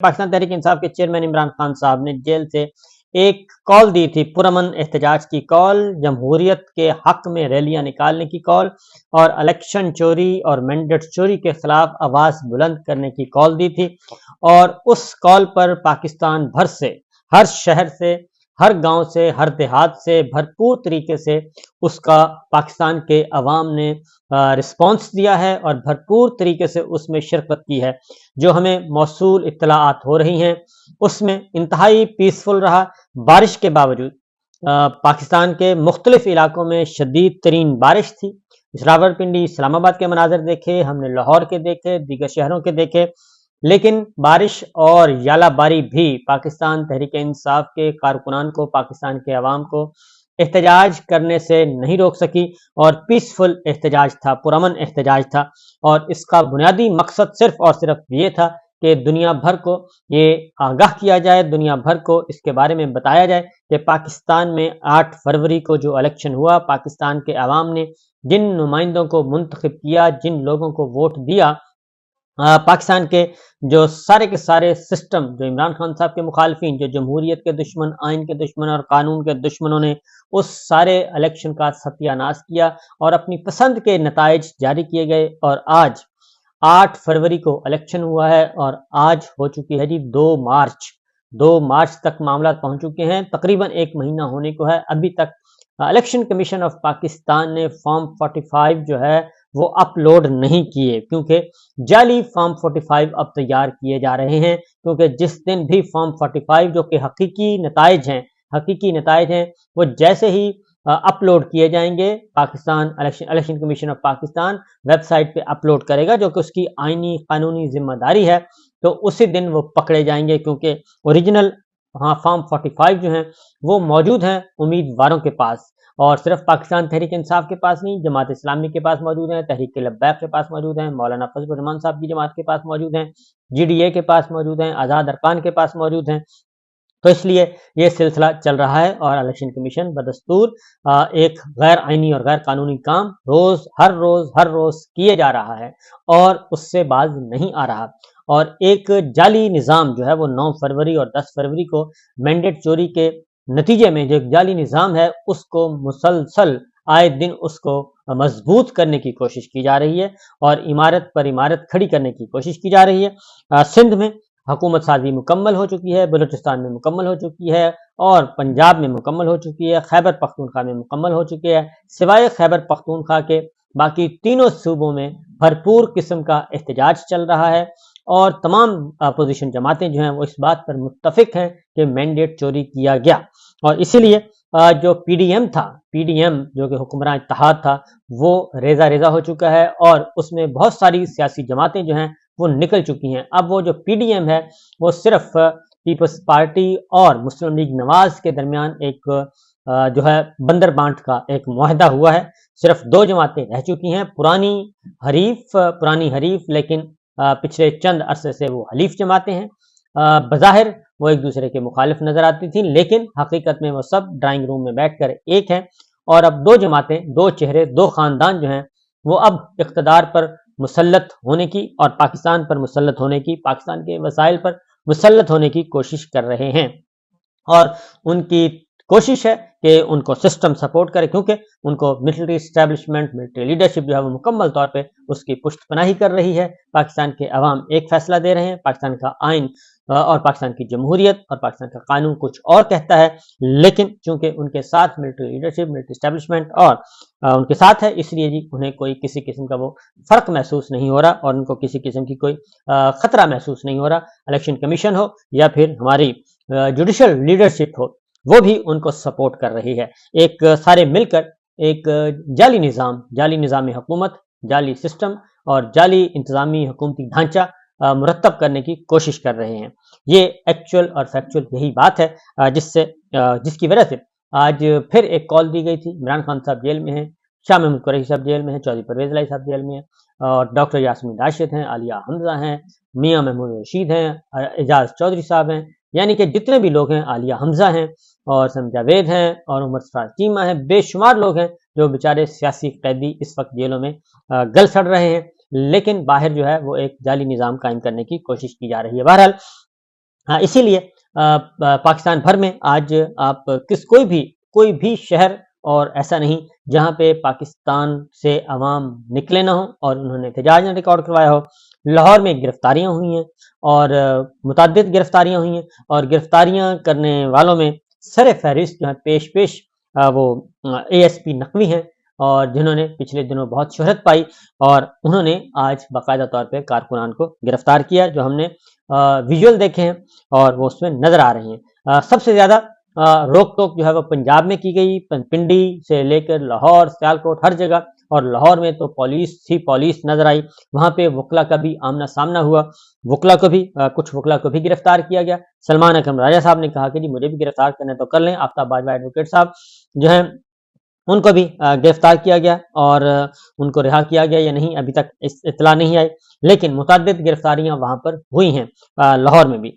पाकिस्तान तहरीक इंसाफ के चेयरमैन इमरान खान साहब ने जेल से एक कॉल दी थी, पुरअमन एहतजाज की कॉल, जमहूरियत के हक में रैलियां निकालने की कॉल और इलेक्शन चोरी और मैंडेट चोरी के खिलाफ आवाज बुलंद करने की कॉल दी थी। और उस कॉल पर पाकिस्तान भर से, हर शहर से, हर गांव से, हर देहात से भरपूर तरीके से उसका पाकिस्तान के अवाम ने रिस्पॉन्स दिया है और भरपूर तरीके से उसमें शिरकत की है। जो हमें मौसूल इत्तलाआत हो रही हैं उसमें इंतहाई पीसफुल रहा। बारिश के बावजूद पाकिस्तान के मुख्तलिफ इलाकों में शदीद तरीन बारिश थी। रावलपिंडी, इस्लामाबाद के मनाजर देखे, हमने लाहौर के देखे, दीगर शहरों के देखे, लेकिन बारिश और यालाबारी भी पाकिस्तान तहरीक इंसाफ के कारकुनान को, पाकिस्तान के अवाम को एहतजाज करने से नहीं रोक सकी। और पीसफुल एहतजाज था, पुरअमन एहतजाज था, और इसका बुनियादी मकसद सिर्फ और सिर्फ ये था कि दुनिया भर को ये आगाह किया जाए, दुनिया भर को इसके बारे में बताया जाए कि पाकिस्तान में 8 फरवरी को जो इलेक्शन हुआ, पाकिस्तान के अवाम ने जिन नुमाइंदों को मुंतखब किया, जिन लोगों को वोट दिया, पाकिस्तान के जो सारे के सारे सिस्टम, जो इमरान खान साहब के मुखालफिन, जो जमहूरियत के दुश्मन, आइन के दुश्मन और कानून के दुश्मनों ने उस सारे इलेक्शन का सत्यानाश किया और अपनी पसंद के नताइज जारी किए गए। और आज 8 फरवरी को इलेक्शन हुआ है और आज हो चुकी है जी 2 मार्च तक मामला पहुंच चुके हैं। तकरीबन 1 महीना होने को है। अभी तक इलेक्शन कमीशन ऑफ पाकिस्तान ने फॉर्म 45 जो है वो अपलोड नहीं किए, क्योंकि जाली फॉर्म 45 अब तैयार किए जा रहे हैं। क्योंकि जिस दिन भी फॉर्म 45 जो कि हकीकी नताइज हैं वो जैसे ही अपलोड किए जाएंगे, Pakistan election commission of Pakistan website पे अपलोड करेगा, जो कि उसकी आईनी कानूनी जिम्मेदारी है, तो उसी दिन वो पकड़े जाएंगे। क्योंकि ओरिजिनल फॉर्म 45 जो हैं वो मौजूद हैं उम्मीदवारों के पास, और सिर्फ पाकिस्तान तहरीक इंसाफ के पास नहीं, जमात इस्लामी के पास मौजूद हैं, तहरीक लब्बैक के पास मौजूद हैं, मौलाना फजल रहमान साहब की जमात के पास मौजूद हैं, GDA के पास मौजूद हैं, आज़ाद अरकान के पास मौजूद हैं। तो इसलिए ये सिलसिला चल रहा है और इलेक्शन कमीशन बदस्तूर एक गैर आइनी और गैर कानूनी काम हर रोज किए जा रहा है और उससे बाज नहीं आ रहा। और एक जाली निज़ाम जो है वो 9 फरवरी और 10 फरवरी को मैंडेट चोरी के नतीजे में जो एक जाली निज़ाम है उसको मुसलसल आए दिन उसको मजबूत करने की कोशिश की जा रही है और इमारत पर इमारत खड़ी करने की कोशिश की जा रही है। सिंध में हुकूमत साजी मुकम्मल हो चुकी है, बलूचिस्तान में मुकम्मल हो चुकी है और पंजाब में मुकम्मल हो चुकी है, खैबर पख्तूनख्वा में मुकम्मल हो चुकी है। सिवाय खैबर पख्तूनख्वा के बाकी तीनों सूबों में भरपूर किस्म का एहतजाज चल रहा है और तमाम अपोजिशन जमातें जो हैं वो इस बात पर मुत्तफिक हैं कि मैंडेट चोरी किया गया। और इसीलिए जो PDM जो कि हुक्मरान इत्तेहाद था वो रेजा हो चुका है और उसमें बहुत सारी सियासी जमातें जो हैं वो निकल चुकी हैं। अब वो जो PDM है वो सिर्फ पीपल्स पार्टी और मुस्लिम लीग नवाज के दरमियान एक जो है बंदर बांट का एक मुआहदा हुआ है। सिर्फ 2 जमातें रह चुकी हैं, पुरानी हरीफ, लेकिन पिछले चंद अरसे से वो हलीफ जमातें हैं। बज़ाहिर वो एक दूसरे के मुखालिफ नजर आती थी, लेकिन हकीकत में वो सब ड्राइंग रूम में बैठकर एक हैं। और अब 2 जमातें, 2 चेहरे, 2 खानदान जो हैं वो अब इख्तदार पर मुसल्लत होने की और पाकिस्तान पर मुसल्लत होने की, पाकिस्तान के वसाइल पर मुसल्लत होने की कोशिश कर रहे हैं। और उनकी कोशिश है कि उनको सिस्टम सपोर्ट करे, क्योंकि उनको मिलिट्री एस्टेब्लिशमेंट, मिलिट्री लीडरशिप जो है वो मुकम्मल तौर पे उसकी पुष्टपनाही कर रही है। पाकिस्तान के अवाम एक फैसला दे रहे हैं, पाकिस्तान का आइन और पाकिस्तान की जमहूरियत और पाकिस्तान का कानून कुछ और कहता है, लेकिन चूंकि उनके साथ मिलिट्री लीडरशिप, मिलिट्री एस्टेब्लिशमेंट और उनके साथ है, इसलिए जी उन्हें कोई किसी किस्म का वो फर्क महसूस नहीं हो रहा और उनको किसी किस्म की कोई खतरा महसूस नहीं हो रहा। इलेक्शन कमीशन हो या फिर हमारी जुडिशल लीडरशिप हो, वो भी उनको सपोर्ट कर रही है। एक सारे मिलकर एक जाली निज़ामी हुकूमत, जाली सिस्टम और जाली इंतजामी हुकूमती ढांचा मुरत्तब करने की कोशिश कर रहे हैं। ये एक्चुअल और फैक्चुअल यही बात है जिसकी वजह से आज फिर एक कॉल दी गई थी। इमरान खान साहब जेल में हैं, शाह महमूद कुरैशी साहब जेल में हैं, चौधरी परवेज इलाही साहब जेल में हैं और डॉक्टर यास्मीन राशिद हैं, आलिया हमजा हैं, मियां महमूद रशीद हैं, एजाज चौधरी साहब हैं, यानी कि जितने भी लोग हैं, आलिया हमजा हैं और सम जावेद हैं और उमर सराज चीमा हैं, बेशुमार लोग हैं जो बेचारे सियासी कैदी इस वक्त जेलों में गल सड़ रहे हैं, लेकिन बाहर जो है वो एक जाली निज़ाम कायम करने की कोशिश की जा रही है। बहरहाल اسی لیے پاکستان بھر میں آج آپ کوئی بھی شہر اور ایسا نہیں جہاں پہ پاکستان سے عوام نکلے نہ ہوں اور انہوں نے احتجاج نہ ریکارڈ کروایا ہو۔ لاہور میں گرفتاریاں ہوئی ہیں اور متعدد گرفتاریاں ہوئی ہیں، اور گرفتاریاں کرنے والوں میں سر فہرست جو ہے پیش وہ اے ایس پی نقوی ہیں، اور جنہوں نے پچھلے دنوں بہت شہرت پائی، اور انہوں نے آج باقاعدہ طور پہ کارکنان کو گرفتار کیا، جو ہم نے ویژول دیکھے ہیں اور وہ اس میں نظر آ رہے ہیں۔ سب سے زیادہ روک ٹوک جو ہے وہ پنجاب میں کی گئی، پنڈی سے لے کر لاہور، سیالکوٹ، ہر جگہ، اور لاہور میں تو پولیس نظر آئی، وہاں پہ وکلا کا بھی آمنا سامنا ہوا، کچھ وکلا کو بھی گرفتار کیا گیا۔ سلمان اکرم راجہ صاحب نے کہا کہ جی مجھے بھی گرفتار کرنا تو کر لیں، آفتاب باجوہ ایڈوکیٹ صاحب جو ہیں ان کو بھی گرفتار کیا گیا، اور ان کو رہا کیا گیا یا نہیں ابھی تک اطلاع نہیں آئی، لیکن متعدد گرفتاریاں وہاں پر ہوئی ہیں لاہور میں بھی۔